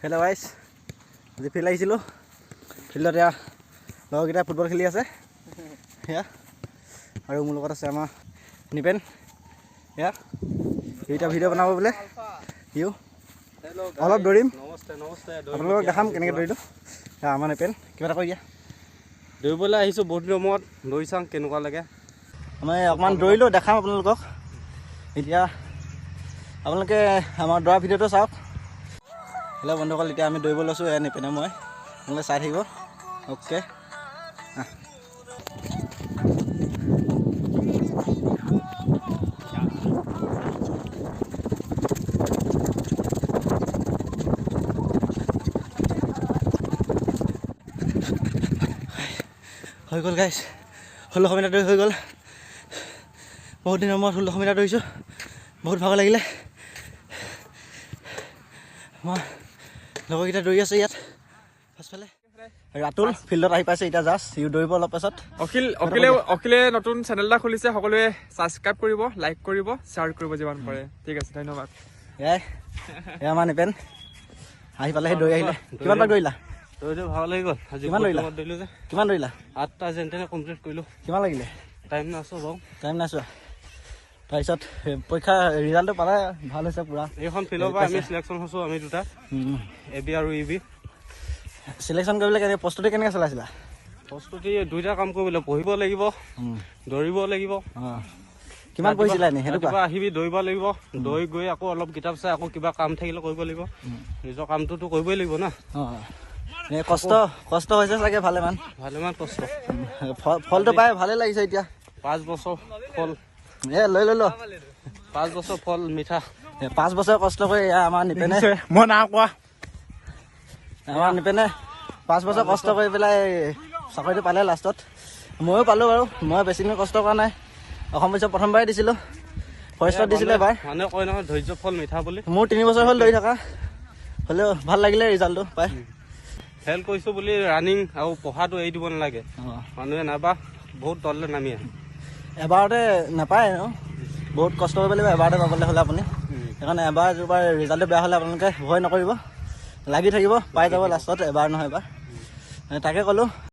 Hello' গাইছ, আজি field আহিছিলোঁ। ফিল্ডত এয়া লগৰকেইটা ফুটবল খেলি আছে সেয়া, আৰু মোৰ লগত আছে আমাৰ নিপেন। এয়া দুইটা ভিডিঅ' বনাব বোলে সিও। অলপ দৌৰিম, আপোনালোকক দেখাম কেনেকৈ দৌৰিলোঁ। আমাৰ নিপেন কিবা এটা কৈ দিয়া। দৌৰিবলৈ আহিছোঁ বহুত দিনৰ মূৰত, দৌৰি চাওঁ কেনেকুৱা লাগে। মই অকণমান দৌৰিলোঁ, দেখাম আপোনালোকক। এতিয়া আপোনালোকে আমাৰ দৌৰা ভিডিঅ'টো চাওক। হেল্ল' বন্ধুসকল, এতিয়া আমি দৌৰিব লৈছোঁ। এয়া নিপেনে মই, আপোনালোকে চাই থাকিব। অ'কে, হৈ গ'ল গাইছ, 1600 মিটাৰ দৌৰি হৈ গ'ল। বহুত দিনৰ মূৰত 1600 মিটাৰ দৌৰিছোঁ, বহুত ভাগৰ লাগিলে। মই লগৰকেইটা দৌৰি আছে ইয়াত পাছফালে। ৰাতুল ফিল্ডত আহি পাইছে এতিয়া, জাষ্ট সিও দৌৰিব অলপ পাছত। অখিলে নতুন চেনেল এটা খুলিছে, সকলোৱে ছাবস্ক্ৰাইব কৰিব, লাইক কৰিব, শ্বেয়াৰ কৰিব যিমান পাৰে। ঠিক আছে, ধন্যবাদ। এয়াই আমাৰ নিপেন আহি পালেহি, দৌৰি আহিলে। কিমান পাক দৌৰিলা? দৌৰিটো ভাল লাগি গ'ল। আজি কিমান দৌৰিলা? দৌৰিলোঁ যে কিমান দৌৰিলা? 8টা যেন তেনে কমপ্লিট কৰিলোঁ। কিমান লাগিলে? টাইম নাছোঁ বাৰু, টাইম নাইছোৱা। তাৰপিছত পৰীক্ষা ৰিজাল্টটো পালে, ভাল হৈছে পুৰা। এইখন ফিল্ডৰ পৰা আমি চিলেকশ্যন হৈছোঁ, আমি দুটা, এবি আৰু ইবি। চিলেকশ্যন কৰিবলৈ কেনেকৈ প্ৰস্তুতি কেনেকৈ চলাইছিলা? প্ৰস্তুতি দুইটা কাম কৰিব লাগিব, পঢ়িব লাগিব, দৌৰিব লাগিব। কিমান পঢ়িছিলা এনেই সেইটো কোৱা? ৰাতিপুৱা আহিবি দৌৰিব লাগিব, দৌৰি গৈ আকৌ অলপ কিতাপ চাই আকৌ কিবা কাম থাকিলে কৰিব লাগিব। নিজৰ কামটোতো কৰিবই লাগিব না। কষ্ট হৈছে চাগে ভালেমান কষ্ট। ফলটো পাই ভালে লাগিছে এতিয়া। 5 বছৰ ফল, লৈ 5 বছৰ ফল মিঠা। 5 বছৰ কষ্ট কৰি আমাৰ নিপেনে, মই নাই কোৱা। আমাৰ নিপেনে 5 বছৰ কষ্ট কৰি পেলাই চাকৰিটো পালে লাষ্টত। ময়ো পালোঁ বাৰু, মই বেছি দিন কষ্ট কৰা নাই। অসম পুলিচত প্ৰথমবাৰে দিছিলোঁ, ফৰেষ্টত দিছিলোঁ এবাৰ। মানুহে কয় নহয় ধৈৰ্য ফল মিঠা বুলি। মোৰ 3 বছৰ হ'ল দৌৰি থকা, হ'লেও ভাল লাগিলে ৰিজাল্টটো পাই। খেল কৰিছোঁ বুলি ৰানিং আৰু পঢ়াটো এৰি দিব নালাগে। মানুহে নাইবা বহুত তললৈ নামি আহে। এবাৰতে নাপায় ন, বহুত কষ্ট কৰিব লাগিব এবাৰতে পাবলৈ হ'লে আপুনি। সেইকাৰণে এবাৰ দুবাৰ ৰিজাল্টটো বেয়া হ'লে আপোনালোকে ভয় নকৰিব, লাগি থাকিব, পাই যাব লাষ্টত, এবাৰ নহয় এবাৰ। তাকে ক'লোঁ।